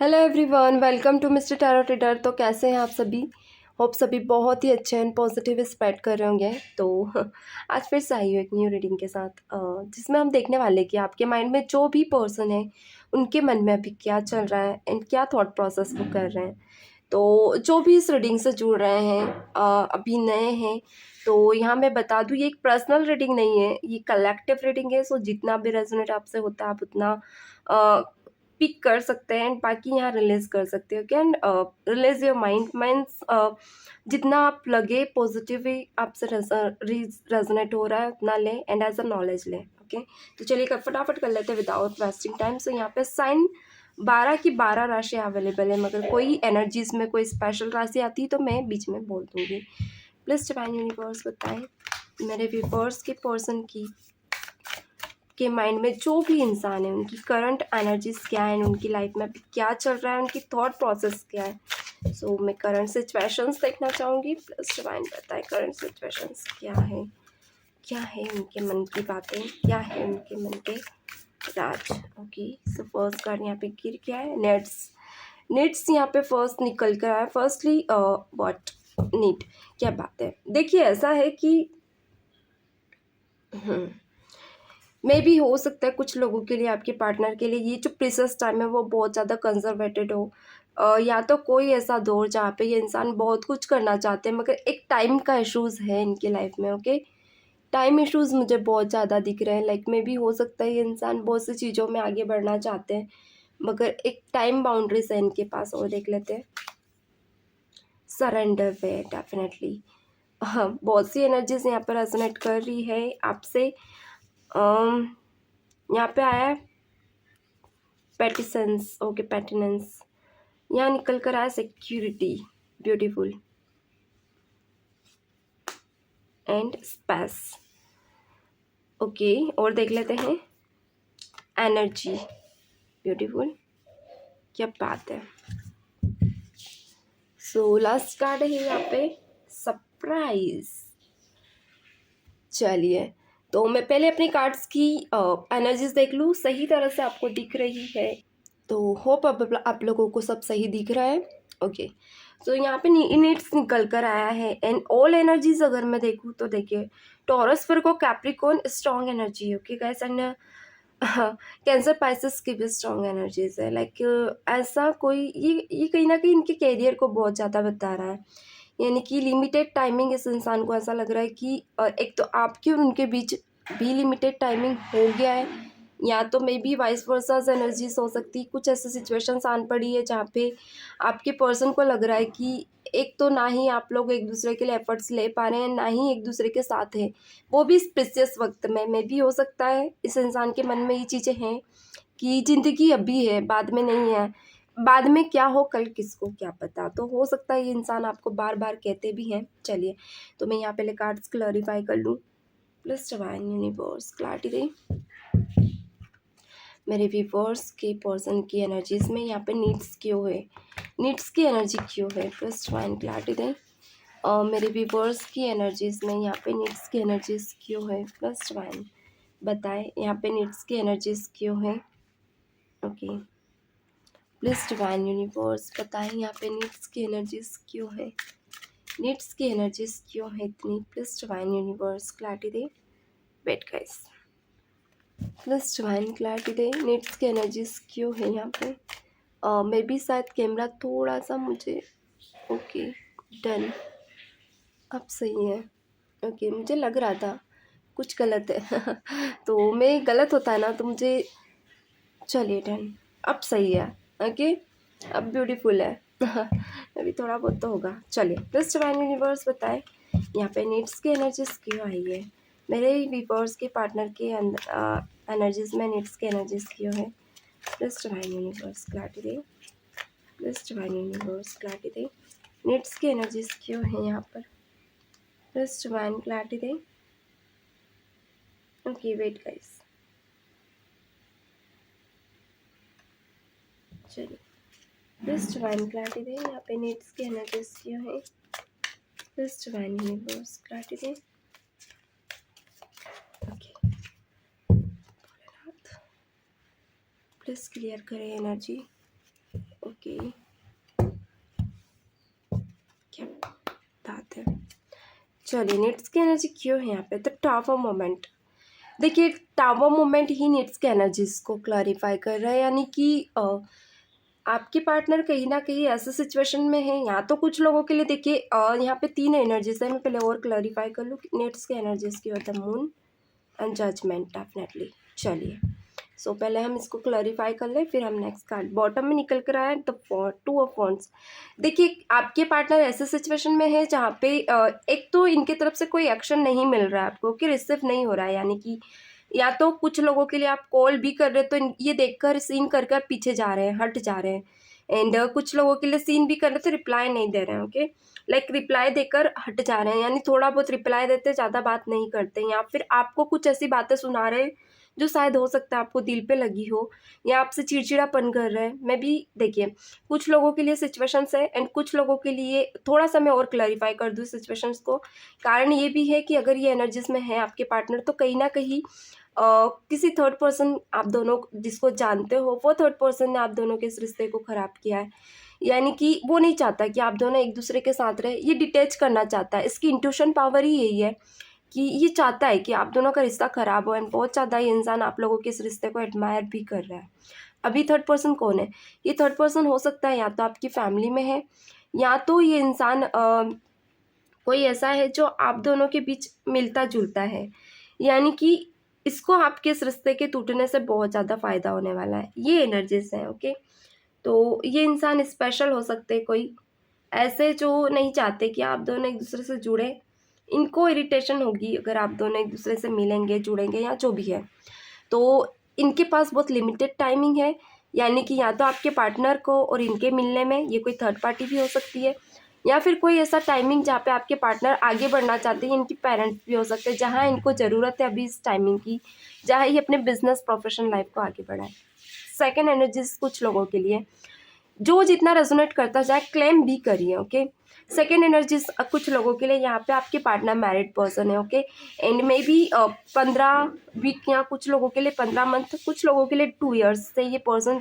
Hello everyone, welcome to mister tarot trader. तो कैसे हैं आप सभी? होप सभी बहुत ही अच्छे हैं, पॉजिटिव स्प्रेड कर रहे होंगे। तो आज फिर से आई हूँ एक न्यू रीडिंग के साथ, जिसमें हम देखने वाले हैं कि आपके माइंड में जो भी पर्सन है उनके मन में अभी क्या चल रहा है एंड क्या थॉट प्रोसेस वो कर रहे हैं। तो जो भी इस रीडिंग से जुड़ रहे हैं, अभी नए हैं, तो यहाँ मैं बता दूँ ये एक पर्सनल रीडिंग नहीं है, ये कलेक्टिव रीडिंग है। सो जितना भी रेजोनेट आपसे होता है आप उतना पिक कर सकते हैं, बाकी यहाँ रिलीज कर सकते हो। Can release your mind means जितना आप लगे पॉजिटिवली आपसे रेजोनेट हो रहा है उतना लें एंड एज अ नॉलेज लें। ओके, तो चलिए फटाफट कर लेते हैं विदाउट वेस्टिंग टाइम। सो यहाँ पे साइन 12 की 12 राशि अवेलेबल है, मगर कोई एनर्जीज में कोई स्पेशल राशि आती है तो मैं बीच में बोल दूंगी। प्लीज डिवाइन यूनिवर्स बताएं मेरे व्यूअर्स के पर्सन की के माइंड में जो भी इंसान है उनकी करंट एनर्जीज क्या है, उनकी लाइफ में अभी क्या चल रहा है, उनकी थॉट प्रोसेस क्या है। सो मैं करंट सिचुएशंस देखना चाहूँगी। प्लस डिवाइन बताएं करंट सिचुएशंस क्या है उनके मन की बातें, क्या है उनके मन के राज। ओके, सो फर्स्ट कार्ड यहाँ पे गिर गया है नीड्स यहाँ पे फर्स्ट निकल कर आया। फर्स्टली व्हाट नीड, क्या बात है। देखिए ऐसा है कि मे भी हो सकता है कुछ लोगों के लिए, आपके पार्टनर के लिए ये जो प्रीसियस टाइम है वो बहुत ज़्यादा कंजर्वेटेड हो, या तो कोई ऐसा दौर जहाँ पे ये इंसान बहुत कुछ करना चाहते हैं मगर एक टाइम का इश्यूज़ है इनके लाइफ में। ओके, टाइम इश्यूज़ मुझे बहुत ज़्यादा दिख रहे हैं। लाइक में भी हो सकता है ये इंसान बहुत सी चीज़ों में आगे बढ़ना चाहते हैं मगर एक टाइम बाउंड्रीज है इनके पास। और देख लेते हैं सरेंडर वे डेफिनेटली। हाँ, बहुत सी एनर्जीज यहाँ पर रेजोनेट कर रही है आपसे। यहाँ पे आया है पेटिसेंस। ओके, पेटिनेंस यहाँ निकल कर आया security, beautiful and space. Okay, और देख लेते हैं एनर्जी, ब्यूटीफुल, क्या बात है। सो लास्ट कार्ड है यहाँ पे सरप्राइज। चलिए, तो मैं पहले अपनी कार्ड्स की एनर्जीज देख लूँ, सही तरह से आपको दिख रही है तो होप अब आप लोगों को सब सही दिख रहा है। ओके, तो यहाँ पे नीड्स निकल कर आया है एंड ऑल एनर्जीज अगर मैं देखूँ तो देखिए taurus, Virgo, Capricorn strong energy. Okay guys, and cancer, Pisces की भी स्ट्रॉन्ग एनर्जीज है। लाइक ऐसा कोई ये कहीं ना कहीं इनके कैरियर को बहुत ज़्यादा बता रहा है, यानी कि लिमिटेड टाइमिंग इस इंसान को ऐसा लग रहा है कि एक तो आपके और उनके बीच भी लिमिटेड टाइमिंग हो गया है, या तो मे बी वाइस वर्सास एनर्जीज हो सकती। कुछ ऐसे सिचुएशंस आन पड़ी है जहाँ पे आपके पर्सन को लग रहा है कि एक तो ना ही आप लोग एक दूसरे के लिए एफर्ट्स ले पा रहे हैं, ना ही एक दूसरे के साथ हैं, वो भी इस प्रेशियस वक्त में। मे भी हो सकता है इस इंसान के मन में ये चीज़ें हैं कि ज़िंदगी अभी है, बाद में नहीं है, बाद में क्या हो कल किसको क्या पता। तो हो सकता है ये इंसान आपको बार बार कहते भी हैं। चलिए, तो मैं यहाँ पहले कार्ड्स क्लैरिफाई कर लूँ। प्लस डिवाइन यूनिवर्स क्लैरिटी दे मेरे व्यूअर्स के पर्सन की एनर्जीज में। यहाँ पे नीड्स क्यों है, नीड्स की एनर्जी क्यों है, प्लस डिवाइन क्लैरिटी दें। मेरे व्यूअर्स की एनर्जीज में यहाँ पे नीड्स की एनर्जीज क्यों है, प्लस डिवाइन बताएं यहाँ पे नीड्स की एनर्जीज क्यों है। ओके, प्लस डिवाइन यूनिवर्स बताएं यहाँ पे नीड्स की एनर्जीज क्यों है, नीड्स की एनर्जीज क्यों है इतनी। प्लस डिवाइन यूनिवर्स क्लैरिटी दे। Wait guys, plus divine clarity दे नीड्स की एनर्जीज क्यों है यहाँ पे। मे बी शायद कैमरा थोड़ा सा मुझे, ओके डन, अब सही है। ओके, मुझे लग रहा था कुछ गलत है तो मैं गलत होता है ना तो मुझे, चलिए डन, अब सही है। ओके, अब ब्यूटीफुल है अभी थोड़ा बहुत तो होगा। चलिए, प्लस डिवाइन यूनिवर्स बताएं यहाँ पे नीड्स की एनर्जीज क्यों आई है, मेरे व्यूअर्स के पार्टनर के अंदर एनर्जीज में नीड्स की एनर्जीज क्यों है। प्लस डिवाइन यूनिवर्स क्लैरिटी दे, प्लस डिवाइन यूनिवर्स क्लैरिटी दे नीड्स की एनर्जीज क्यों है यहाँ पर। प्लस डिवाइन क्लैरिटी दे। ओके वेट गाइस, चलिए प्लस डिवाइन क्लैरिटी दे यहाँ पे नीड्स की एनर्जीज क्यों है। Plus divine universe clarity they. Okay, please clear करें एनर्जी। चलिए नीड्स की एनर्जी क्यों है यहाँ पे, तो टावर मोमेंट। देखिए टावर मोमेंट ही नीड्स की एनर्जीज को क्लैरिफाई कर रहा है, यानी कि आपके पार्टनर कहीं ना कहीं ऐसे सिचुएशन में है, या तो कुछ लोगों के लिए देखिए यहाँ पे 3 एनर्जीज है, मैं पहले और क्लैरिफाई कर लूँ नीड्स की एनर्जीज की होता है मून एंड जजमेंट डेफिनेटली। चलिए सो पहले हम इसको क्लैरिफाई कर लें, फिर हम नेक्स्ट कार्ड बॉटम में निकल कर आए द 2 ऑफ वॉन्ड्स। देखिए आपके पार्टनर ऐसे सिचुएशन में है जहाँ पे एक तो इनके तरफ से कोई एक्शन नहीं मिल रहा है आपको, कि रिसीव नहीं हो रहा है, यानी कि या तो कुछ लोगों के लिए आप कॉल भी कर रहे हैं तो ये देखकर सीन करके आप पीछे जा रहे हैं, हट जा रहे हैं। एंड कुछ लोगों के लिए सीन भी कर रहे थे, रिप्लाई नहीं दे रहे हैं, ओके लाइक रिप्लाई देकर हट जा रहे हैं, यानी थोड़ा बहुत रिप्लाई देते, ज़्यादा बात नहीं करते, या फिर आपको कुछ ऐसी बातें सुना रहे हैं जो शायद हो सकता है आपको दिल पे लगी हो, या आपसे चिड़चिड़ापन कर रहे हैं। मैं भी देखिए कुछ लोगों के लिए सिचुएशंस है एंड कुछ लोगों के लिए थोड़ा सा मैं और क्लैरिफाई कर दूँ सिचुएशंस को। कारण ये भी है कि अगर ये एनर्जीज में है आपके पार्टनर, तो कहीं ना कहीं किसी थर्ड पर्सन आप दोनों जिसको जानते हो, वो थर्ड पर्सन ने आप दोनों के इस रिश्ते को ख़राब किया है, यानी कि वो नहीं चाहता कि आप दोनों एक दूसरे के साथ रहे, ये डिटैच करना चाहता है। इसकी इंट्यूशन पावर ही यही है कि ये चाहता है कि आप दोनों का रिश्ता ख़राब हो, एंड बहुत ज़्यादा ये इंसान आप लोगों के इस रिश्ते को एडमायर भी कर रहा है। अभी थर्ड पर्सन कौन है, ये थर्ड पर्सन हो सकता है या तो आपकी फैमिली में है, या तो ये इंसान कोई ऐसा है जो आप दोनों के बीच मिलता जुलता है, यानी कि इसको आपके इस रिश्ते के टूटने से बहुत ज़्यादा फ़ायदा होने वाला है। ये एनर्जीज हैं, ओके। तो ये इंसान स्पेशल हो सकते हैं, कोई ऐसे जो नहीं चाहते कि आप दोनों एक दूसरे से जुड़े, इनको इरिटेशन होगी अगर आप दोनों एक दूसरे से मिलेंगे, जुड़ेंगे या जो भी है। तो इनके पास बहुत लिमिटेड टाइमिंग है, यानी कि या तो आपके पार्टनर को और इनके मिलने में ये कोई थर्ड पार्टी भी हो सकती है, या फिर कोई ऐसा टाइमिंग जहाँ पे आपके पार्टनर आगे बढ़ना चाहते हैं, इनकी पेरेंट्स भी हो सकते हैं, जहाँ इनको ज़रूरत है अभी इस टाइमिंग की, जहाँ ये अपने बिजनेस प्रोफेशनल लाइफ को आगे बढ़ाए। सेकेंड एनर्जीज कुछ लोगों के लिए जो जितना रेजोनेट करता जाए क्लेम भी करिए, ओके। सेकेंड एनर्जीज कुछ लोगों के लिए यहाँ पे आपके पार्टनर मैरिड पर्सन है, okay. And maybe 15 week या कुछ लोगों के लिए 15 मंथ, कुछ लोगों के लिए 2 years से ये पर्सन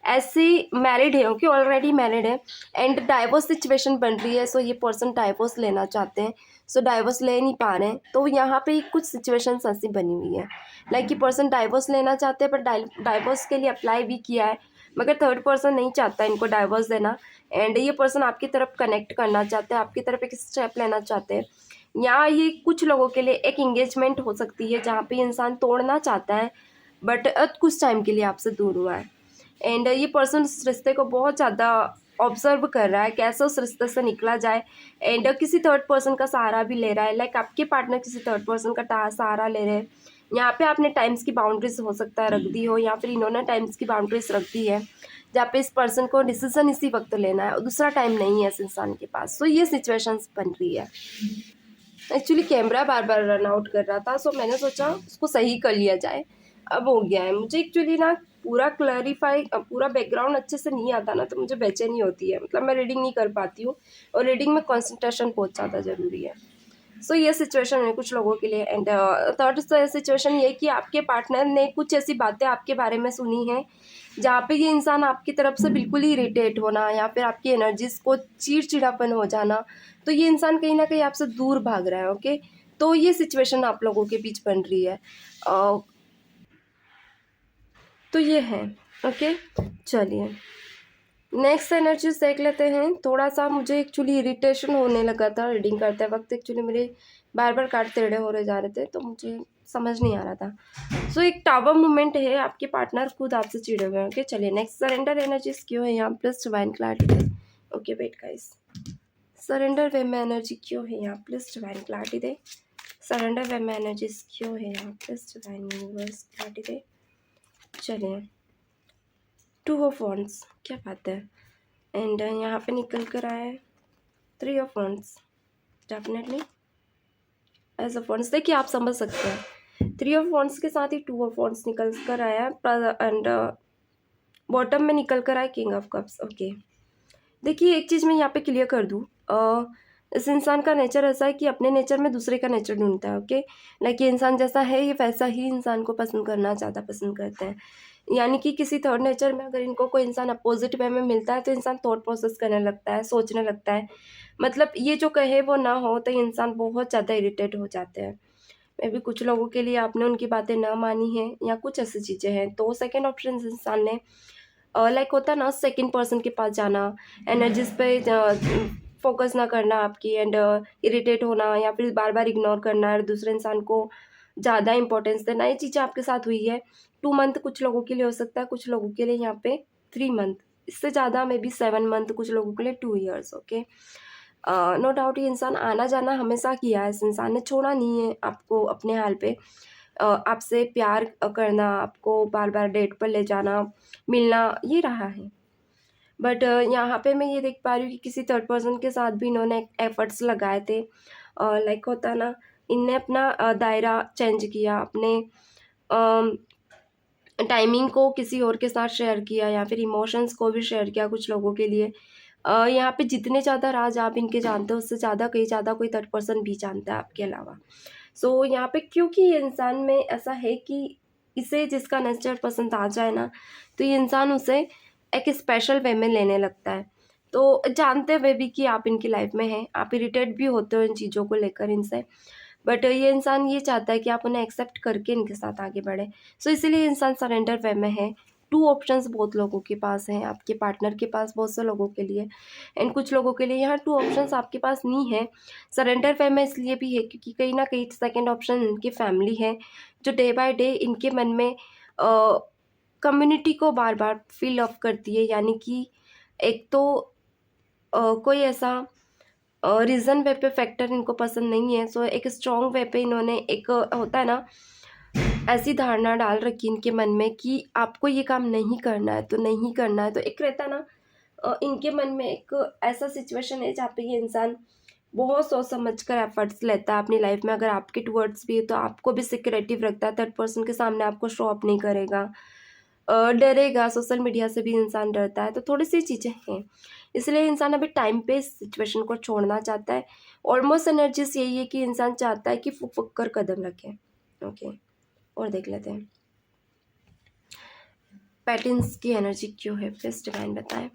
ऐसे मैरिड है, ओके, ऑलरेडी मैरिड है एंड डाइवोर्स सिचुएशन बन रही है। सो ये पर्सन डाइवोर्स लेना चाहते हैं, सो डाइवोर्स ले नहीं पा रहे हैं, तो यहाँ पे कुछ सिचुएशन ऐसी बनी हुई है, लाइक कि पर्सन डाइवोर्स लेना चाहते हैं पर डाइवोर्स के लिए अप्लाई भी किया है, मगर थर्ड पर्सन नहीं चाहता इनको डाइवोर्स देना, एंड ये पर्सन आपकी तरफ कनेक्ट करना चाहते हैं, आपकी तरफ एक स्टेप लेना चाहते हैं। या ये कुछ लोगों के लिए एक इंगेजमेंट हो सकती है जहाँ पे इंसान तोड़ना चाहता है बट कुछ टाइम के लिए आपसे दूर हुआ है, एंड ये पर्सन उस रिश्ते को बहुत ज़्यादा ऑब्जर्व कर रहा है कैसे उस रिश्ते से निकला जाए, एंड किसी थर्ड पर्सन का सहारा भी ले रहा है, लाइक आपके पार्टनर किसी थर्ड पर्सन का सहारा ले रहे हैं। यहाँ पे आपने टाइम्स की बाउंड्रीज हो सकता है रख दी हो, या फिर इन्होंने टाइम्स की बाउंड्रीज रख दी है जहाँ पे इस पर्सन को डिसीजन इसी वक्त लेना है और दूसरा टाइम नहीं है इस इंसान के पास। सो ये सिचुएशंस बन रही है। एक्चुअली कैमरा बार बार रन आउट कर रहा था, सो मैंने सोचा उसको सही कर लिया जाए, अब हो गया है। मुझे एक्चुअली ना पूरा क्लैरिफाई पूरा बैकग्राउंड अच्छे से नहीं आता ना, तो मुझे बेचैनी होती है, मतलब मैं रीडिंग नहीं कर पाती हूँ, और रीडिंग में कंसंट्रेशन बहुत ज़्यादा ज़रूरी है। सो ये सिचुएशन है कुछ लोगों के लिए। एंड थर्ड सिचुएशन ये कि आपके पार्टनर ने कुछ ऐसी बातें आपके बारे में सुनी हैं जहाँ पे ये इंसान आपकी तरफ से बिल्कुल ही इरिटेट होना, या फिर आपकी एनर्जीज को चिड़चिड़ापन हो जाना, तो ये इंसान कहीं ना कहीं आपसे दूर भाग रहा है, ओके। तो ये सिचुएशन आप लोगों के बीच बन रही है, तो ये है, ओके। चलिए नेक्स्ट एनर्जीज देख लेते हैं। थोड़ा सा मुझे एक्चुअली इरिटेशन होने लगा था रीडिंग करते वक्त, एक्चुअली मेरे बार बार कार्ड टेढ़े हो रहे जा रहे थे, तो मुझे समझ नहीं आ रहा था। सो एक टावर मूवमेंट है, आपके पार्टनर खुद आपसे चिड़े हुए हैं, ओके। चलिए नेक्स्ट सरेंडर एनर्जीज क्यों है यहाँ, प्लस डिवाइन क्लैरिटी दे, ओके वेट गाइस। सरेंडर वे में एनर्जी क्यों है यहाँ, प्लस डिवाइन क्लैरिटी दे। सरेंडर वे में एनर्जीज क्यों है यहाँ, प्लस डिवाइन यूनिवर्स क्लैरिटी दे। चलिए 2 ऑफ वॉन्ड्स, क्या बात है। एंड यहाँ पे निकल कर आया है 3 of wands, definitely ace of wands. देखिए आप समझ सकते हैं 3 ऑफ वॉन्ड्स के साथ ही 2 ऑफ वॉन्ड्स निकल कर आया एंड बॉटम में निकल कर आया किंग ऑफ कप्स, ओके। देखिए एक चीज़ मैं यहाँ पे क्लियर कर दूँ, इस इंसान का नेचर ऐसा है कि अपने नेचर में दूसरे का नेचर ढूंढता है, ओके। लाइक ये इंसान जैसा है ये वैसा ही इंसान को पसंद करना ज़्यादा पसंद करते हैं, यानी कि किसी थर्ड नेचर में अगर इनको कोई इंसान अपोजिट वे में मिलता है तो इंसान थॉट प्रोसेस करने लगता है, सोचने लगता है, मतलब ये जो कहे वो ना हो तो ये इंसान बहुत ज़्यादा इरिटेट हो जाते हैं। मे बी कुछ लोगों के लिए आपने उनकी बातें ना मानी हैं या कुछ ऐसी चीज़ें हैं, तो सेकंड ऑप्शन इंसान ने लाइक होता है ना सेकंड पर्सन के पास जाना, एनर्जीज पे फोकस ना करना आपकी, एंड इरिटेट होना या फिर बार बार इग्नोर करना और दूसरे इंसान को ज़्यादा इंपॉर्टेंस देना, ये चीज़ें आपके साथ हुई है। 2 मंथ कुछ लोगों के लिए हो सकता है, कुछ लोगों के लिए यहाँ पे 3 मंथ, इससे ज़्यादा मे बी 7 मंथ, कुछ लोगों के लिए 2 years। ओके, नो डाउट ये इंसान आना जाना हमेशा किया है, इस इंसान ने छोड़ा नहीं है आपको अपने हाल पे। आपसे प्यार करना, आपको बार बार डेट पर ले जाना, मिलना, ये रहा है। बट यहाँ पे मैं ये देख पा रही हूँ कि किसी थर्ड पर्सन के साथ भी इन्होंने एफर्ट्स लगाए थे। लाइक होता है ना, इनने अपना दायरा चेंज किया, अपने टाइमिंग को किसी और के साथ शेयर किया या फिर इमोशंस को भी शेयर किया कुछ लोगों के लिए। यहाँ पे जितने ज़्यादा राज आप इनके जानते हो उससे ज़्यादा कहीं ज़्यादा कोई थर्ड पर्सन भी जानता है आपके अलावा। सो यहाँ पे क्योंकि ये इंसान में ऐसा है कि इसे जिसका नेचर पसंद आ जाए ना, तो ये इंसान उसे एक स्पेशल वे में लेने लगता है। तो जानते हुए भी कि आप इनकी लाइफ में हैं, आप इरिटेट भी होते हो इन चीज़ों को लेकर इनसे, बट ये इंसान ये चाहता है कि आप उन्हें एक्सेप्ट करके इनके साथ आगे बढ़े। सो इसीलिए इंसान सरेंडर वे में है। 2 ऑप्शंस बहुत लोगों के पास हैं, आपके पार्टनर के पास बहुत से लोगों के लिए, एंड कुछ लोगों के लिए यहाँ 2 ऑप्शंस आपके पास नहीं है। सरेंडर वे में इसलिए भी है क्योंकि कहीं न कहीं सेकंड ऑप्शन इनकी फैमिली है, जो डे बाय डे इनके मन में कम्युनिटी को बार-बार फ़िल अप करती है। यानी कि एक तो कोई ऐसा रीज़न वे पे फैक्टर इनको पसंद नहीं है। सो एक स्ट्रॉन्ग वे पे इन्होंने एक होता है ना, ऐसी धारणा डाल रखी इनके मन में कि आपको ये काम नहीं करना है तो नहीं करना है। तो एक रहता है ना, इनके मन में एक ऐसा सिचुएशन है जहाँ पे ये इंसान बहुत सोच समझ कर एफर्ट्स लेता है अपनी लाइफ में। अगर आपके टुवर्ड्स भी है तो आपको भी सिक्योरिटी रखता है, थर्ड पर्सन के सामने आपको शो अप नहीं करेगा, डरेगा, सोशल मीडिया से भी इंसान डरता है। तो थोड़ी सी चीज़ें हैं, इसलिए इंसान अभी टाइम पे इस सिचुएशन को छोड़ना चाहता है। ऑलमोस्ट एनर्जीज यही है कि इंसान चाहता है कि फूक फूक कर कदम रखें। ओके, और देख लेते हैं पैटर्न्स की एनर्जी क्यों है, प्लीज डिवाइन बताएं।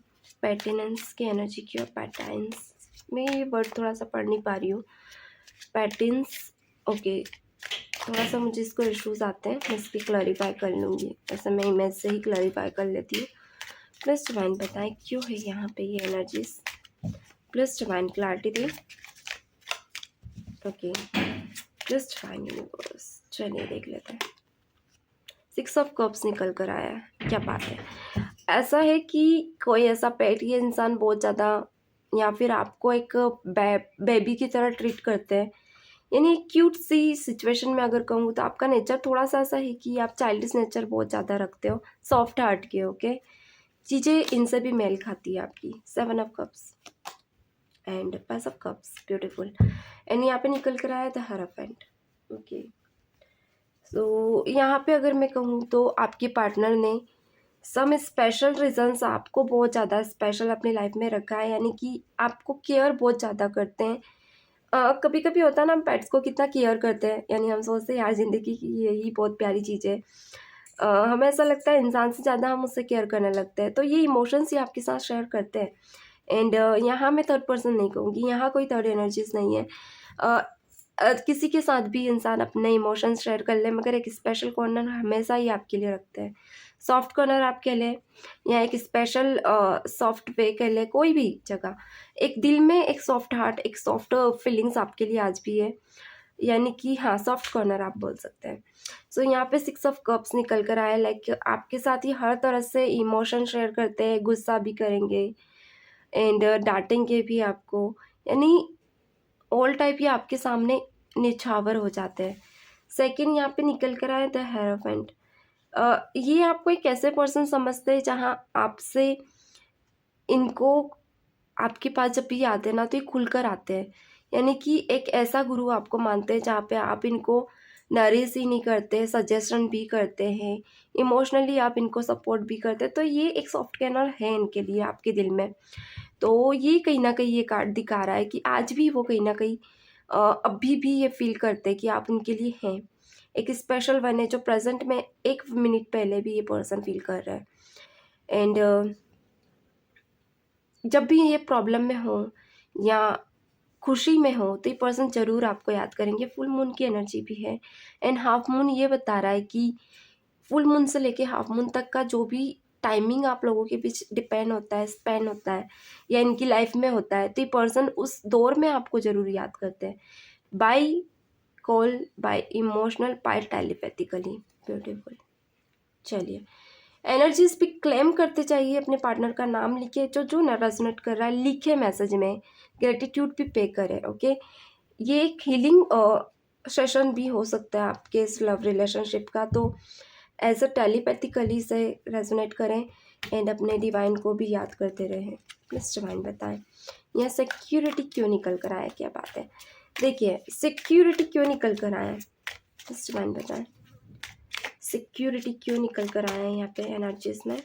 पैटर्न्स की एनर्जी क्यों, पैटर्न्स में ये वर्ड थोड़ा सा पढ़ नहीं पा रही हूँ। पैटर्न्स, ओके, थोड़ा सा मुझे इसको इश्यूज आते हैं, मैं इसकी क्लैरिफाई कर लूँगी। वैसे मैं इमेज से ही क्लैरिफाई कर लेती हूँ। प्लस डिवाइन बताएं क्यों है यहाँ पे ये एनर्जीज, प्लस डिवाइन क्लैरिटी दें। ओके, प्लस डिवाइन यूनिवर्स, चलिए देख लेते हैं। 6 ऑफ कप्स निकल कर आया है, क्या बात है। ऐसा है कि कोई ऐसा पेट ये इंसान बहुत ज़्यादा, या फिर आपको एक बेबी की तरह ट्रीट करते हैं। यानी क्यूट सी सिचुएशन में अगर कहूँ तो आपका नेचर थोड़ा सा ऐसा है कि आप चाइल्डिश नेचर बहुत ज़्यादा रखते हो, सॉफ्ट हार्ट के। ओके, चीज़ें इनसे भी मेल खाती है आपकी। 7 of cups and 5 of cups, beautiful. And यहाँ पे निकल कर आया द हेरोफेंट। ओके, सो यहाँ पे अगर मैं कहूँ तो आपके पार्टनर ने सम स्पेशल रीजंस आपको बहुत ज़्यादा स्पेशल अपनी लाइफ में रखा है, यानी कि आपको केयर बहुत ज़्यादा करते हैं। कभी कभी होता है ना, हम पेट्स को कितना केयर करते हैं, यानी हम सोचते हैं यार ज़िंदगी की यही बहुत प्यारी चीज़ है। हमें ऐसा लगता है इंसान से ज़्यादा हम उससे केयर करने लगते हैं, तो ये इमोशंस ही आपके साथ शेयर करते हैं। एंड यहाँ मैं थर्ड पर्सन नहीं कहूँगी, यहाँ कोई थर्ड एनर्जीज नहीं है। किसी के साथ भी इंसान अपने इमोशंस शेयर कर ले, मगर एक स्पेशल कॉर्नर हमेशा ही आपके लिए रखते हैं। सॉफ्ट कॉर्नर आप कह लें या एक स्पेशल सॉफ्ट वे कह लें, कोई भी जगह एक दिल में एक सॉफ्ट हार्ट, एक सॉफ्ट फीलिंग्स आपके लिए आज भी है। यानी कि हाँ, सॉफ्ट कॉर्नर आप बोल सकते हैं। सो यहाँ पे 6 ऑफ कप्स निकल कर आया। लाइक आपके साथ ही हर तरह से इमोशन शेयर करते हैं, गुस्सा भी करेंगे एंड डांटेंगे भी आपको, यानी ऑल टाइप ये आपके सामने निछावर हो जाते हैं। सेकंड यहाँ पे निकल कर आया द हेरोफेंट। ये आपको एक ऐसे पर्सन समझते हैं जहाँ आपसे इनको आपके पास जब भी आते हैं ना तो ये खुलकर आते हैं। यानी कि एक ऐसा गुरु आपको मानते हैं जहाँ पे आप इनको नरिश ही नहीं करते, सजेशन भी करते हैं, इमोशनली आप इनको सपोर्ट भी करते हैं। तो ये एक सॉफ्ट कॉर्नर है इनके लिए आपके दिल में। तो ये कहीं ना कहीं ये कार्ड दिखा रहा है कि आज भी वो कहीं ना कहीं अभी भी ये फील करते हैं कि आप उनके लिए हैं। एक स्पेशल वन है जो प्रेजेंट में 1 मिनट पहले भी ये पर्सन फील कर रहा है। एंड जब भी ये प्रॉब्लम में हो या खुशी में हो तो ये पर्सन ज़रूर आपको याद करेंगे। फुल मून की एनर्जी भी है एंड हाफ मून ये बता रहा है कि फुल मून से लेके हाफ मून तक का जो भी टाइमिंग आप लोगों के बीच डिपेंड होता है, स्पेंड होता है या इनकी लाइफ में होता है, तो ये पर्सन उस दौर में आपको ज़रूर याद करते हैं। By call, by emotional, by telepathically. Beautiful. चलिए, एनर्जीज भी क्लेम करते चाहिए, अपने पार्टनर का नाम लिखे, जो जो रेजोनेट कर रहा है लिखे मैसेज में, ग्रेटिट्यूड भी पे करें। ओके, ये एक हीलिंग सेशन भी हो सकता है आपके इस लव रिलेशनशिप का, तो एज अ टेलीपैथिकली से रेजोनेट करें एंड अपने डिवाइन को भी याद करते रहें। प्लीज डिवाइन बताएं यहाँ सिक्योरिटी क्यों निकल कर आया, क्या बात है। देखिए सिक्योरिटी क्यों निकल कर आया है, प्लीज डिवाइन बताएं सिक्योरिटी क्यों निकल कर आया है यहाँ पे एनर्जीज में।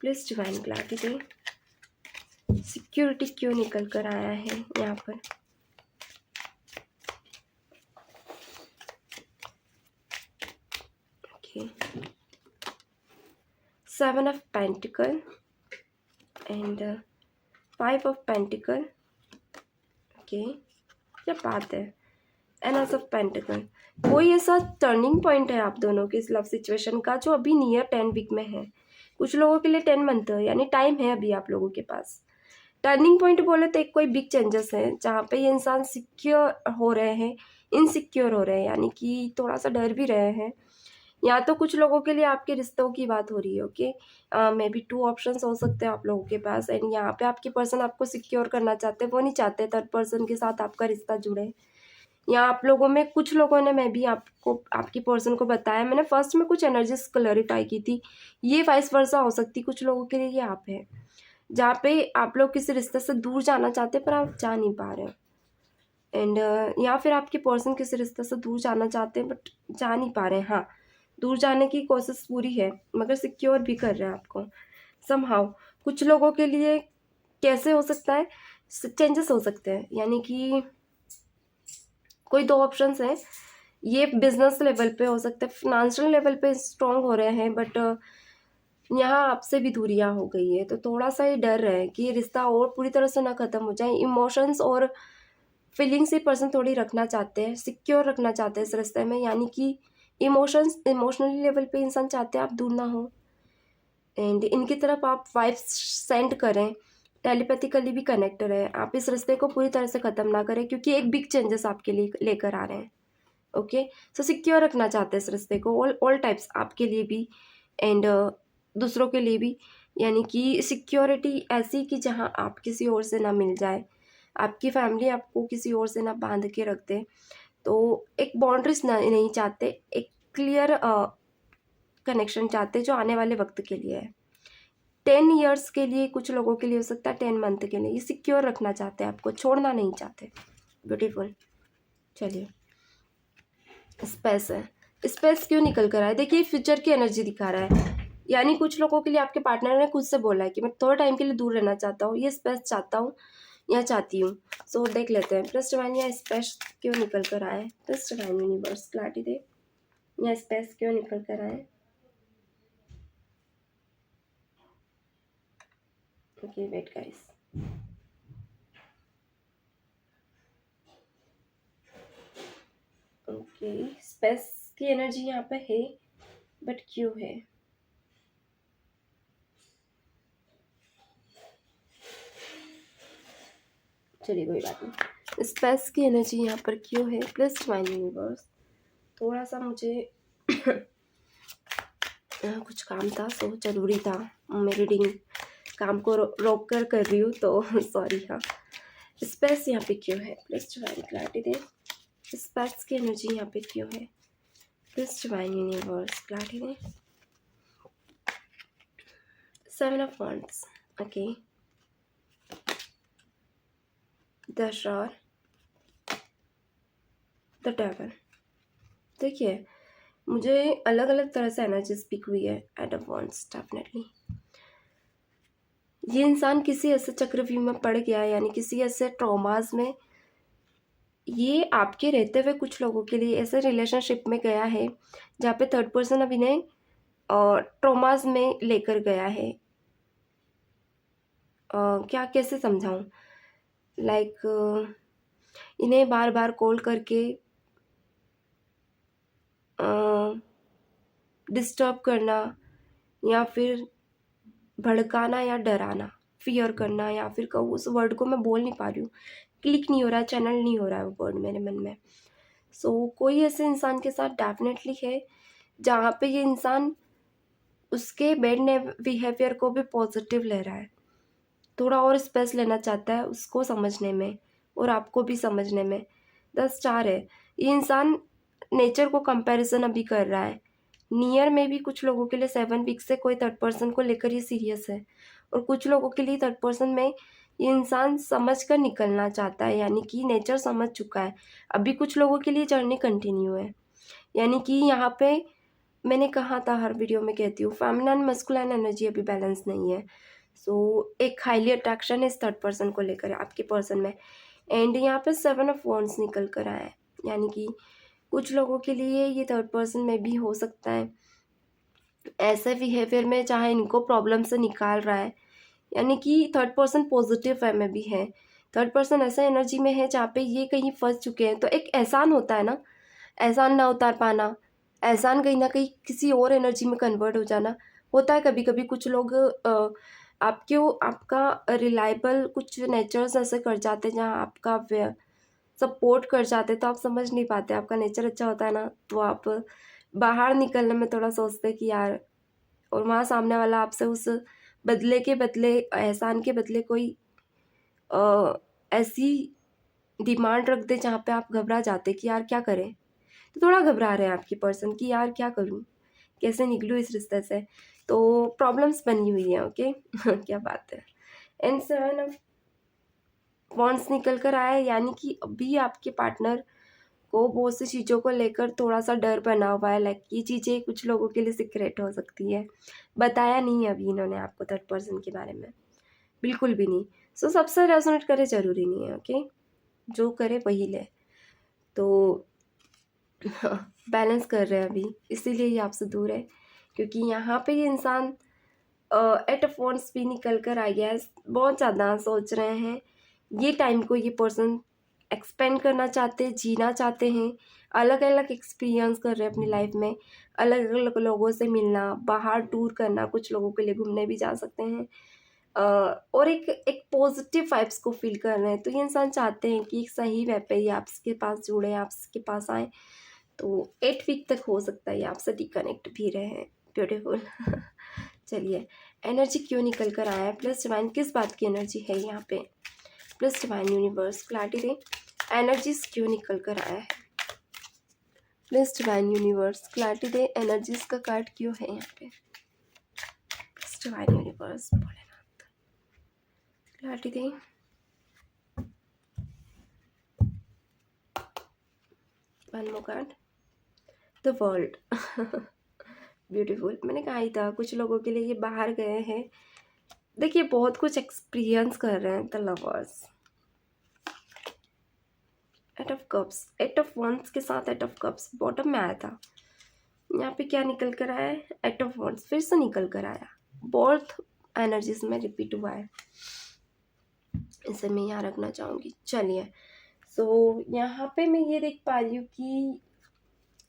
प्लीज डिवाइन क्लैरिटी दें, सिक्योरिटी क्यों निकल कर आया है यहाँ पर। Okay, 7 of pentacle and 5 of pentacle. Okay, क्या बात है। एस ऑफ पेंटिकल, कोई ऐसा टर्निंग पॉइंट है आप दोनों के इस लव सिचुएशन का जो अभी नियर 10 वीक में है। कुछ लोगों के लिए 10 मंथ है, यानी टाइम है अभी आप लोगों के पास। टर्निंग पॉइंट बोले तो एक कोई बिग चेंजेस है जहाँ पे ये इंसान सिक्योर हो रहे हैं, इनसिक्योर हो रहे हैं, यानी कि थोड़ा सा डर भी रहे हैं। या तो कुछ लोगों के लिए आपके रिश्तों की बात हो रही है। ओके, मे बी 2 ऑप्शंस हो सकते हैं आप लोगों के पास। एंड यहाँ पे आपकी पर्सन आपको सिक्योर करना चाहते हैं, वो नहीं चाहते थर्ड पर्सन के साथ आपका रिश्ता जुड़े। या आप लोगों में कुछ लोगों ने, मैं भी आपको आपकी पर्सन को बताया, मैंने फर्स्ट में कुछ एनर्जीज क्लैरिफाई की थी, ये वाइस वर्सा हो सकती। कुछ लोगों के लिए ये आप है जहाँ पे आप लोग किसी रिश्ते से दूर जाना चाहते हैं पर आप जा नहीं पा रहे हो। एंड या फिर आपकी पर्सन किसी रिश्ते से दूर जाना चाहते हैं बट जा नहीं पा रहे हैं। हाँ, दूर जाने की कोशिश पूरी है मगर सिक्योर भी कर रहे हैं आपको समहाउ। कुछ लोगों के लिए कैसे हो सकता है, चेंजेस हो सकते हैं, यानी कि कोई 2 ऑप्शंस हैं। ये बिजनेस लेवल पे हो सकता है, फाइनेंशियल लेवल पे स्ट्रांग हो रहे हैं बट यहाँ आपसे भी दूरियां हो गई है, तो थोड़ा सा ये डर है कि ये रिश्ता और पूरी तरह से ना ख़त्म हो जाए। इमोशंस और फीलिंग्स ये पर्सन थोड़ी रखना चाहते हैं, सिक्योर रखना चाहते हैं इस रिश्ते में, यानी कि इमोशंस इमोशनली लेवल पे इंसान चाहते हैं आप दूर ना हो एंड इनकी तरफ आप वाइब्स सेंड करें, टेलीपैथिकली भी कनेक्ट रहें। आप इस रिश्ते को पूरी तरह से ख़त्म ना करें क्योंकि एक बिग चेंजेस आपके लिए लेकर आ रहे हैं। ओके, सो सिक्योर रखना चाहते हैं इस रिश्ते को, ऑल टाइप्स, आपके लिए भी एंड दूसरों के लिए भी, यानी कि सिक्योरिटी ऐसी कि जहां आप किसी और से ना मिल जाए, आपकी फैमिली आपको किसी और से ना बांध के रख दे। तो एक बाउंड्रीज नहीं चाहते, एक क्लियर कनेक्शन चाहते जो आने वाले वक्त के लिए है। 10 ईयर्स के लिए कुछ लोगों के लिए हो सकता है, 10 मंथ के लिए। ये सिक्योर रखना चाहते हैं, आपको छोड़ना नहीं चाहते। ब्यूटीफुल। चलिए, स्पेस है, स्पेस क्यों निकल कर आया, देखिए फ्यूचर की एनर्जी दिखा रहा है, यानी कुछ लोगों के लिए आपके पार्टनर ने खुद से बोला है कि मैं थोड़ा टाइम के लिए दूर रहना चाहता हूँ, ये स्पेस चाहता हूँ या चाहती हूँ। सो देख लेते हैं प्लस डिवाइन या स्पेस क्यों निकल कर आए। प्लस डिवाइन यूनिवर्स क्लैरिटी दे, या स्पेस क्यों निकल कर आए। Okay wait guys, okay space की एनर्जी यहाँ पे है बट क्यों है। चलिए कोई बात नहीं, स्पेस की एनर्जी यहाँ पर क्यों है। प्लस डिवाइन यूनिवर्स, थोड़ा सा मुझे कुछ काम था, सो ज़रूरी था, मैं रीडिंग काम को रोक कर रही हूँ तो सॉरी। हाँ, स्पेस यहाँ पे क्यों है, प्लस डिवाइन क्लैरिटी दे, स्पेस की एनर्जी यहाँ पे क्यों है। Plus divine universe clarity they, 7 of wands. Okay, the sure, the devil. देखिए मुझे अलग अलग तरह से एनर्जी स्पीक हुई है। एट ऑफ वांड्स, डेफिनेटली ये इंसान किसी ऐसे चक्रव्यूह में पड़ गया है, यानी किसी ऐसे ट्रॉमास में ये आपके रहते हुए कुछ लोगों के लिए ऐसे रिलेशनशिप में गया है जहाँ पे थर्ड पर्सन अब इन्हें ट्रॉमास में लेकर गया है। क्या कैसे समझाऊं, लाइक इन्हें बार बार कॉल करके डिस्टर्ब करना, या फिर भड़काना या डराना, फियर करना, या फिर कहूँ उस वर्ड को मैं बोल नहीं पा रही हूँ, क्लिक नहीं हो रहा है, चैनल नहीं हो रहा है वो वर्ड मेरे मन में। कोई ऐसे इंसान के साथ डेफिनेटली है जहाँ पे ये इंसान उसके बैड बिहेवियर को भी पॉजिटिव ले रहा है, थोड़ा और स्पेस लेना चाहता है उसको समझने में और आपको भी समझने में। 10 स्टार है। ये इंसान नेचर को कंपैरिजन अभी कर रहा है। नियर में भी कुछ लोगों के लिए 7 वीक से कोई थर्ड पर्सन को लेकर ये सीरियस है, और कुछ लोगों के लिए थर्ड पर्सन में ये इंसान समझ कर निकलना चाहता है, यानी कि नेचर समझ चुका है। अभी कुछ लोगों के लिए जर्नी कंटिन्यू है, यानी कि यहाँ पे मैंने कहा था, हर वीडियो में कहती हूँ, फेमिनिन मस्कुलिन एनर्जी अभी बैलेंस नहीं है। एक हाईली अट्रैक्शन इस थर्ड पर्सन को लेकर है आपके पर्सन में। एंड यहाँ पे 7 ऑफ वॉन्ड्स निकल कर आया है, यानी कि कुछ लोगों के लिए ये थर्ड पर्सन में भी हो सकता है ऐसे बिहेवियर में चाहे इनको प्रॉब्लम से निकाल रहा है, यानी कि थर्ड पर्सन पॉजिटिव वे में भी है। थर्ड पर्सन ऐसा एनर्जी में है जहाँ पे ये कहीं फंस चुके हैं, तो एक एहसान होता है ना, एहसान ना उतार पाना, एहसान कहीं ना कहीं किसी और एनर्जी में कन्वर्ट हो जाना होता है। कभी कभी कुछ लोग आपका रिलायबल कुछ नेचर्स ऐसे कर जाते हैं जहाँ आपका सपोर्ट कर जाते, तो आप समझ नहीं पाते। आपका नेचर अच्छा होता है ना, तो आप बाहर निकलने में थोड़ा सोचते कि यार, और वहाँ सामने वाला आपसे उस बदले के बदले, एहसान के बदले कोई ऐसी डिमांड रख दे जहाँ पे आप घबरा जाते कि यार क्या करें। तो थोड़ा घबरा रहे हैं आपकी पर्सन कि यार क्या करूँ, कैसे निकलूँ इस रिश्ते से। तो प्रॉब्लम्स बनी हुई हैं। ओके क्या बात है। एंड 7 ऑफ वॉन्ड्स निकल कर आया है, यानी कि अभी आपके पार्टनर को बहुत सी चीज़ों को लेकर थोड़ा सा डर बना हुआ है। लाइक ये चीज़ें कुछ लोगों के लिए सीक्रेट हो सकती है, बताया नहीं है अभी इन्होंने आपको थर्ड पर्सन के बारे में, बिल्कुल भी नहीं। सबसे रेजोनेट करे जरूरी नहीं है। ओके, जो करे वही ले। तो बैलेंस कर रहे हैं अभी, इसीलिए ये आपसे दूर है, क्योंकि यहाँ पे ये इंसान 8 ऑफ वॉन्ड्स भी निकल कर आ गया है। बहुत ज़्यादा सोच रहे हैं, ये टाइम को ये पर्सन एक्सपेंड करना चाहते हैं, जीना चाहते हैं, अलग अलग एक्सपीरियंस कर रहे हैं अपनी लाइफ में, अलग अलग लोगों से मिलना, बाहर टूर करना, कुछ लोगों के लिए घूमने भी जा सकते हैं, और एक एक पॉजिटिव वाइब्स को फील कर रहे हैं। तो ये इंसान चाहते हैं कि एक सही वे पे ये आपके पास जुड़े, आपके पास आए। तो 8 वीक तक हो सकता है ये आपसे डिकनेक्ट भी रहे हैं। ब्यूटीफुल चलिए, एनर्जी क्यों निकल कर आया है, प्लस डिवाइन किस बात की एनर्जी है यहाँ पे, प्लस डिवाइन यूनिवर्स क्लैरिटी दे, एनर्जीज क्यों निकल कर आया है, प्लस डिवाइन यूनिवर्स क्लैरिटी दे, एनर्जीज का कार्ड क्यों है यहाँ पे, plus divine universe Bholenath clarity they. One more card, the world beautiful. मैंने कहा ही था कुछ लोगों के लिए ये बाहर गए हैं, देखिए बहुत कुछ एक्सपीरियंस कर रहे हैं। The lovers, 8 of cups, 8 of wands के साथ 8 ऑफ कप्स बॉटम में आया था। यहाँ पे क्या निकल कर आया है, 8 ऑफ वॉन्ड्स फिर से निकल कर आया, बोथ एनर्जीज में रिपीट हुआ है, इसे मैं यहाँ रखना चाहूँगी। चलिए, यहाँ पे मैं ये देख पा रही हूँ कि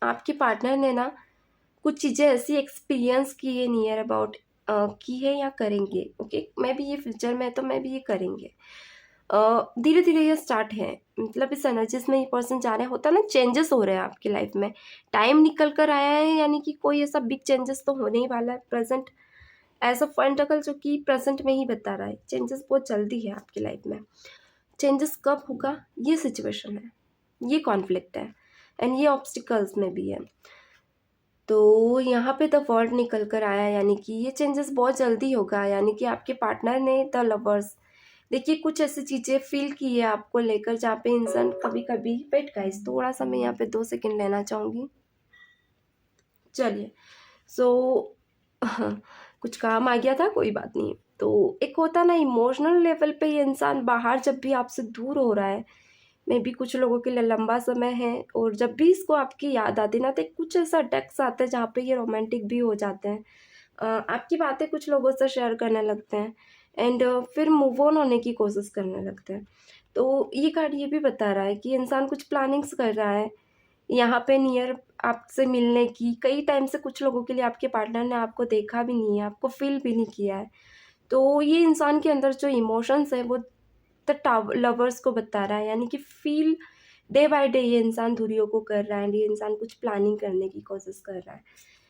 आपके पार्टनर ने ना कुछ चीज़ें ऐसी एक्सपीरियंस की है नियर अबाउट, की है या करेंगे। ओके, मैं भी ये फ्यूचर में, तो मैं भी ये करेंगे। धीरे धीरे ये स्टार्ट है, मतलब इस एनर्जीज में ये पर्सन जा रहे हैं, होता है ना चेंजेस हो रहे हैं आपकी लाइफ में, टाइम निकल कर आया है, यानी कि कोई ऐसा बिग चेंजेस तो होने ही वाला है। प्रेजेंट एज अ फंडाकल जो कि प्रेजेंट में ही बता रहा है, चेंजेस बहुत जल्दी है आपकी लाइफ में। चेंजेस कब होगा, ये सिचुएशन है, ये कॉन्फ्लिक्ट है, एंड ये ऑब्स्टिकल्स में भी है। तो यहाँ पे द वर्ल्ड निकल कर आया, यानी कि ये चेंजेस बहुत जल्दी होगा, यानी कि आपके पार्टनर ने, द लवर्स, देखिए कुछ ऐसी चीज़ें फील की है आपको लेकर जहाँ पे इंसान कभी कभी, वेट गाइस थोड़ा सा मैं यहाँ पे 2 सेकंड लेना चाहूँगी। चलिए, कुछ काम आ गया था, कोई बात नहीं। तो एक होता ना इमोशनल लेवल पे ये इंसान बाहर जब भी आपसे दूर हो रहा है, मे बी कुछ लोगों के लिए लंबा समय है, और जब भी इसको आपकी याद आती ना तो कुछ ऐसा टेक्स्ट आता है जहाँ पे ये रोमांटिक भी हो जाते हैं। आपकी बातें कुछ लोगों से शेयर करने लगते हैं एंड फिर मूव ऑन होने की कोशिश करने लगते हैं। तो ये कार्ड ये भी बता रहा है कि इंसान कुछ प्लानिंग्स कर रहा है यहाँ पे नियर आपसे मिलने की। कई टाइम से कुछ लोगों के लिए आपके पार्टनर ने आपको देखा भी नहीं है, आपको फील भी नहीं किया है। तो ये इंसान के अंदर जो इमोशंस है वो द लवर्स को बता रहा है, यानी कि फील डे बाय डे ये इंसान दूरियों को कर रहा है, ये इंसान कुछ प्लानिंग करने की कोशिश कर रहा है।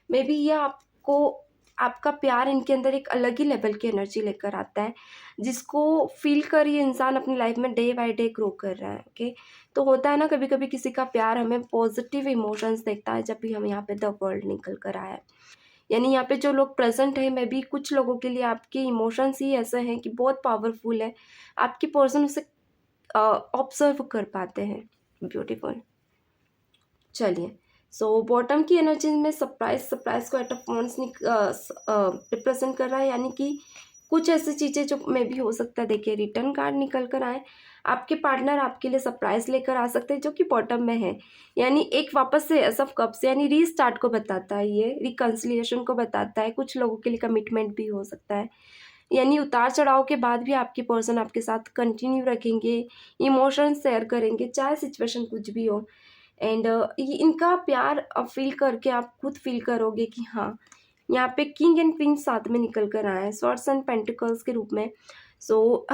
मे बी ये आपको आपका प्यार इनके अंदर एक अलग ही लेवल की एनर्जी लेकर आता है, जिसको फील कर ये इंसान अपनी लाइफ में डे बाय डे ग्रो कर रहा है। ओके, तो होता है ना कभी कभी किसी का प्यार हमें पॉजिटिव इमोशंस देखता है जब भी हम यहाँ पे द वर्ल्ड निकल कर आया है। यानी यहाँ पे जो लोग प्रेजेंट है, मे बी कुछ लोगों के लिए आपके इमोशंस ही ऐसे हैं कि बहुत पावरफुल है, आपके पर्सन उसे ऑब्जर्व कर पाते हैं। ब्यूटीफुल। चलिए, सो बॉटम की एनर्जी में सरप्राइज को एट ऑफ वंस रिप्रेजेंट कर रहा है, यानी कि कुछ ऐसी चीज़ें जो मे भी हो सकता है। देखिए, रिटर्न कार्ड निकल कर आए, आपके पार्टनर आपके लिए सरप्राइज लेकर आ सकते हैं जो कि बॉटम में है, यानी एक वापस से एस ऑफ कप्स यानी रीस्टार्ट को बताता है, ये रिकन्सिलिएशन को बताता है। कुछ लोगों के लिए कमिटमेंट भी हो सकता है, यानी उतार चढ़ाव के बाद भी आपके पर्सन आपके साथ कंटिन्यू रखेंगे, इमोशन शेयर करेंगे, चाहे सिचुएशन कुछ भी हो। एंड इनका प्यार फील करके आप खुद फील करोगे कि हाँ, यहाँ पे किंग एंड क्वीन साथ में निकल कर आए हैं स्वॉर्ड्स एंड पेंटिकल्स के रूप में। सो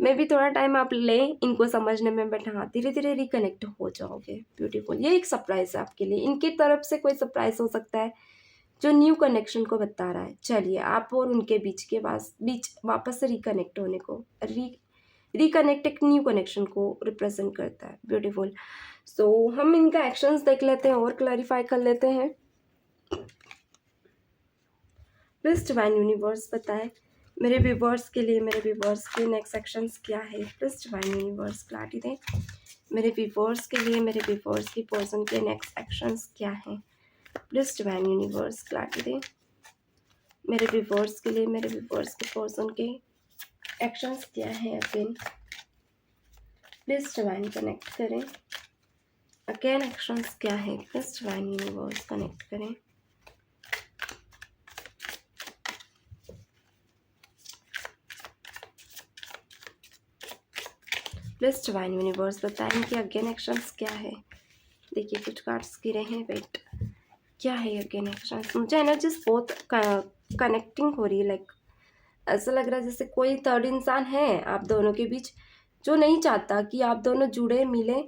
मे भी थोड़ा टाइम आप लें इनको समझने में, बट हाँ, धीरे धीरे रिकनेक्ट हो जाओगे। ब्यूटीफुल। ये एक सरप्राइज है आपके लिए, इनकी तरफ से कोई सरप्राइज हो सकता है जो न्यू कनेक्शन को बता रहा है। चलिए, आप और उनके बीच वापस से रिकनेक्ट होने को, रिकनेक्ट एक न्यू कनेक्शन को रिप्रेजेंट करता है। ब्यूटीफुल। सो हम इनका एक्शंस देख लेते हैं और क्लैरिफाई कर लेते हैं। प्लीज डिवाइन यूनिवर्स बताएं मेरे व्यूवर्स के लिए, मेरे व्यूवर्स के नेक्स्ट एक्शंस क्या है। प्लीज डिवाइन यूनिवर्स क्लैरिटी दें मेरे व्यूवर्स के लिए, मेरे व्यूवर्स की पर्सन के नेक्स्ट एक्शंस क्या है। प्लीज डिवाइन यूनिवर्स क्लैरिटी दें मेरे व्यूवर्स के लिए, मेरे व्यूवर्स के पर्सन के एक्शंस क्या है। अगेन प्लीज डिवाइन कनेक्ट करें, अगेन एक्शंस क्या है। प्लीज डिवाइन यूनिवर्स कनेक्ट करें। प्लीज डिवाइन यूनिवर्स बताएं कि अगेन एक्शंस क्या है। देखिए, कुछ कार्ड्स गिरे हैं, वेट क्या है अगेन एक्शंस। मुझे एनर्जीज बहुत कनेक्टिंग हो रही है, लाइक ऐसा लग रहा है जैसे कोई थर्ड इंसान है आप दोनों के बीच जो नहीं चाहता कि आप दोनों जुड़े मिले,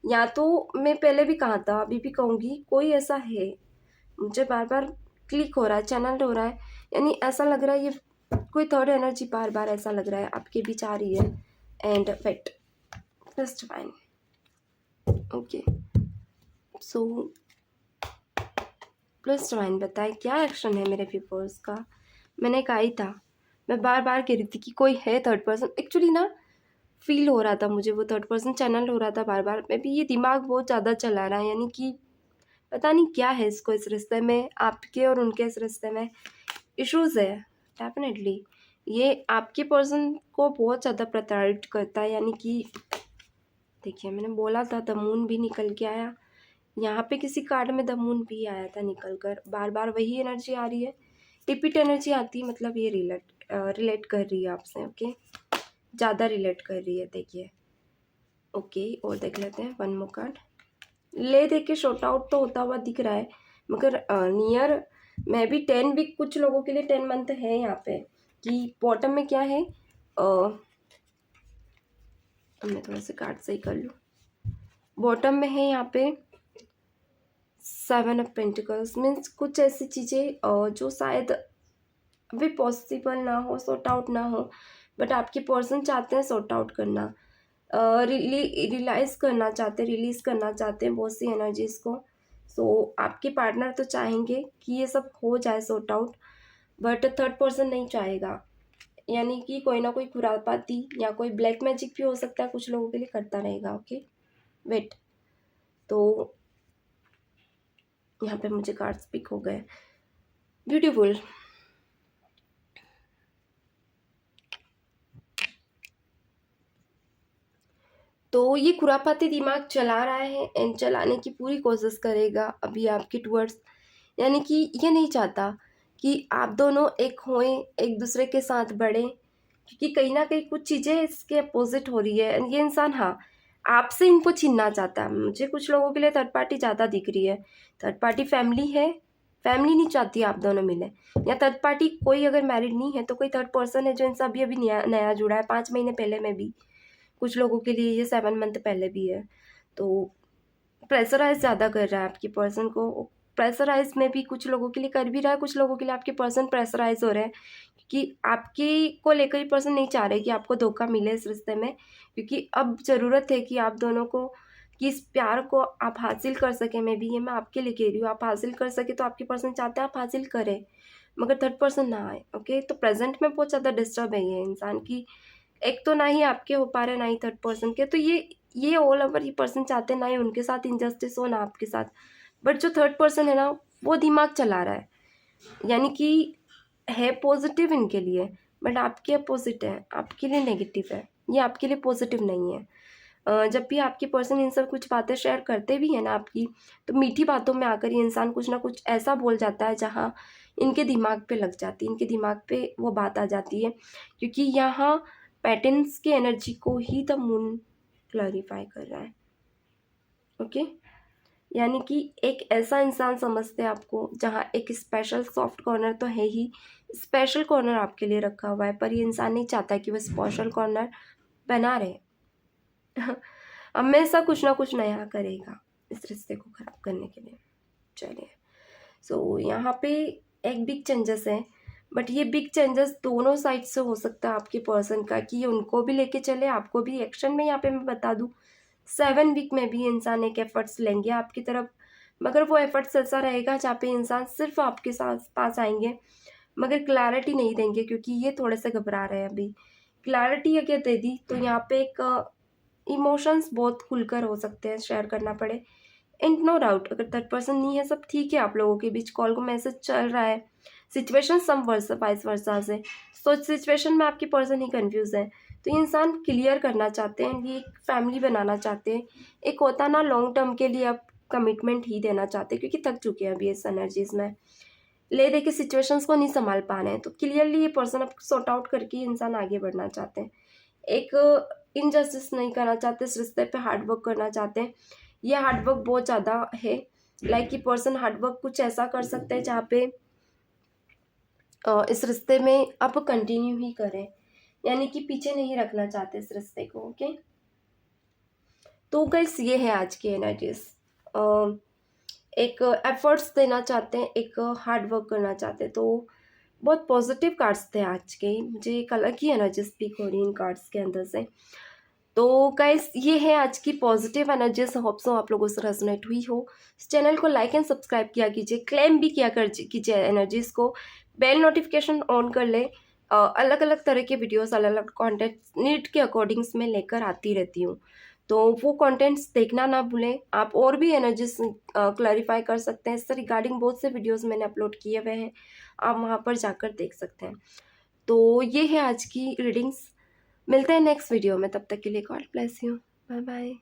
या तो मैं पहले भी कहा था अभी भी कहूँगी, कोई ऐसा है। मुझे बार बार क्लिक हो रहा है, चैनल हो रहा है, यानी ऐसा लग रहा है ये कोई थर्ड एनर्जी बार बार ऐसा लग रहा है आपके बीच आ रही है। And wait, just fine. Okay, so plus divine बताए क्या एक्शन है मेरे व्यूवर्स का। मैंने कहा ही था, मैं बार बार कह रही थी कि कोई है थर्ड पर्सन। एक्चुअली ना फील हो रहा था मुझे, वो थर्ड पर्सन चैनल हो रहा था बार बार। मे भी ये दिमाग बहुत ज़्यादा चला रहा है, यानी कि पता नहीं क्या है इसको, इस रिश्ते में, आपके और उनके इस रिश्ते में इश्यूज़ है। डेफिनेटली ये आपके पर्सन को बहुत ज़्यादा प्रताड़ित करता है, यानी कि देखिए, मैंने बोला था द मून भी निकल के आया, यहाँ पे किसी कार्ड में द मून भी आया था निकल कर। बार बार वही एनर्जी आ रही है, रिपीट एनर्जी आती है, मतलब ये रिलेट कर रही है आपसे। ओके, ज़्यादा रिलेट कर रही है। देखिए, ओके, और देख लेते हैं वन मोर कार्ड। देखिए, शॉर्ट आउट तो होता हुआ दिख रहा है, मगर नियर मैं भी 10 वीक कुछ लोगों के लिए 10 मंथ है यहाँ पे। कि बॉटम में क्या है, मैं थोड़ा सा कार्ड सही कर लूँ। बॉटम में है यहाँ पे 7 ऑफ पेंटिकल्स, मीन्स कुछ ऐसी चीज़ें जो शायद अभी पॉसिबल ना हो, सॉर्ट आउट ना हो, बट आपके पर्सन चाहते हैं सॉर्ट आउट करना, रियलाइज़ करना चाहते हैं, रिलीज़ करना चाहते हैं बहुत सी एनर्जीज़ को। सो आपके पार्टनर तो चाहेंगे कि ये सब हो जाए sort out, but third person नहीं चाहेगा, यानी कि कोई ना कोई खुरापाती या कोई ब्लैक मैजिक भी हो सकता है, कुछ लोगों के लिए करता रहेगा। ओके, वेट, तो यहाँ पे मुझे कार्ड्स पिक हो गए। ब्यूटीफुल। तो ये खुरापाती दिमाग चला रहा है एंड चलाने की पूरी कोशिश करेगा अभी आपके टूवर्ड्स, यानी कि ये नहीं चाहता कि आप दोनों एक होएं, एक दूसरे के साथ बढ़ें, क्योंकि कहीं ना कहीं कुछ चीज़ें इसके अपोजिट हो रही है। एंड ये इंसान, हाँ, आपसे इनको छीनना चाहता है। मुझे कुछ लोगों के लिए थर्ड पार्टी ज़्यादा दिख रही है। थर्ड पार्टी फैमिली है, फैमिली नहीं चाहती आप दोनों मिलें, या थर्ड पार्टी कोई अगर मैरिड नहीं है तो कोई थर्ड पर्सन है जो इनसे अभी अभी नया नया जुड़ा है, 5 महीने पहले में भी, कुछ लोगों के लिए ये 7 मंथ पहले भी है। तो प्रेशराइज ज़्यादा कर रहा है आपकी पर्सन को। प्रेशराइज में भी कुछ लोगों के लिए कर भी रहा है, कुछ लोगों के लिए आपके पर्सन प्रेशराइज हो रहे हैं, क्योंकि आपकी को लेकर ही पर्सन नहीं चाह रहे कि आपको धोखा मिले इस रिश्ते में, क्योंकि अब ज़रूरत है कि आप दोनों को, कि इस प्यार को आप हासिल कर सकें। मैं आपके लिए कह रही हूँ, आप हासिल कर सके तो आपके पर्सन चाहते हैं आप हासिल करें, मगर थर्ड पर्सन ना आए। ओके, तो प्रेजेंट में बहुत ज़्यादा डिस्टर्ब है ये इंसान की। एक तो ना ही आपके हो पा रहे, ना ही थर्ड पर्सन के, तो ये ऑल ओवर ये पर्सन चाहते हैं ना ही उनके साथ इंजस्टिस हो ना आपके साथ। बट जो थर्ड पर्सन है ना, वो दिमाग चला रहा है, यानी कि है पॉजिटिव इनके लिए, बट आपके अपोजिट है, आपके लिए नेगेटिव है, ये आपके लिए पॉजिटिव नहीं है। जब भी आपके पर्सन इनसे कुछ बातें शेयर करते भी हैं ना आपकी, तो मीठी बातों में आकर ये इंसान कुछ ना कुछ ऐसा बोल जाता है जहाँ इनके दिमाग पे लग जाती है, इनके दिमाग पे वो बात आ जाती है, क्योंकि यहाँ पैटर्न्स की एनर्जी को ही द मून क्लैरिफाई कर रहा है। ओके, यानी कि एक ऐसा इंसान समझते हैं आपको जहाँ एक स्पेशल सॉफ्ट कॉर्नर तो है ही, स्पेशल कॉर्नर आपके लिए रखा हुआ है, पर ये इंसान नहीं चाहता कि वो स्पेशल कॉर्नर बना रहे। हमेशा कुछ ना कुछ नया करेगा इस रिश्ते को ख़राब करने के लिए। चलिए, सो यहाँ पे एक बिग चेंजेस है, बट ये बिग चेंजेस दोनों साइड से हो सकता है आपके पर्सन का, कि ये उनको भी लेके चले, आपको भी एक्शन में। यहाँ पे मैं बता दूँ, 7 वीक में भी इंसान एक एफर्ट्स लेंगे आपकी तरफ, मगर वो एफर्ट्स ऐसा रहेगा जहाँ पे इंसान सिर्फ आपके साथ पास आएंगे, मगर क्लैरिटी नहीं देंगे, क्योंकि ये थोड़े से घबरा रहे हैं अभी। क्लैरिटी अगर दे दी तो यहाँ पे एक इमोशंस बहुत खुलकर हो सकते हैं, शेयर करना पड़े। एंड नो डाउट, अगर थर्ड पर्सन नहीं है, सब ठीक है, आप लोगों के बीच कॉल को मैसेज चल रहा है, सिचुएशन सम वर्सा वाइस वर्सा से, तो सिचुएशन में आपकी पर्सन ही कंफ्यूज है, तो ये इंसान क्लियर करना चाहते हैं, ये एक फैमिली बनाना चाहते हैं, एक होता ना लॉन्ग टर्म के लिए आप कमिटमेंट ही देना चाहते हैं, क्योंकि थक चुके हैं अभी इस एनर्जीज में, ले दे के सिचुएशंस को नहीं संभाल पा रहे हैं। तो क्लियरली ये पर्सन अब सॉर्ट आउट करके इंसान आगे बढ़ना चाहते हैं, एक इनजस्टिस नहीं करना चाहते, इस रिश्ते पे हार्ड वर्क करना चाहते हैं। ये हार्ड वर्क बहुत ज़्यादा है, लाइक ये पर्सन हार्ड वर्क कुछ ऐसा कर सकते हैं जहाँ पे इस रिश्ते में आप कंटिन्यू ही करें, यानी कि पीछे नहीं रखना चाहते इस रिश्ते को। ओके, तो गाइस ये है आज की एनर्जीज। एक एफर्ट्स देना चाहते हैं, एक हार्ड वर्क करना चाहते हैं, तो बहुत पॉजिटिव कार्ड्स थे आज के। मुझे एक अलग ही एनर्जी स्पीक हो रही है इन कार्ड्स के अंदर से। तो गाइस ये है आज की पॉजिटिव एनर्जीज, होप सो आप लोगों से रेजोनेट हुई हो। इस चैनल को लाइक एंड सब्सक्राइब किया कीजिए, क्लेम भी किया कीजिए एनर्जीज को, बेल नोटिफिकेशन ऑन कर ले। अलग अलग तरह के वीडियोस, अलग अलग कॉन्टेंट नीड के अकॉर्डिंग्स में लेकर आती रहती हूँ, तो वो कंटेंट्स देखना ना भूलें। आप और भी एनर्जीज क्लैरिफाई कर सकते हैं, इससे रिगार्डिंग बहुत से वीडियोस मैंने अपलोड किए हुए हैं, आप वहाँ पर जाकर देख सकते हैं। तो ये है आज की रीडिंग्स, मिलते हैं नेक्स्ट वीडियो में, तब तक के लिए God bless you, bye bye.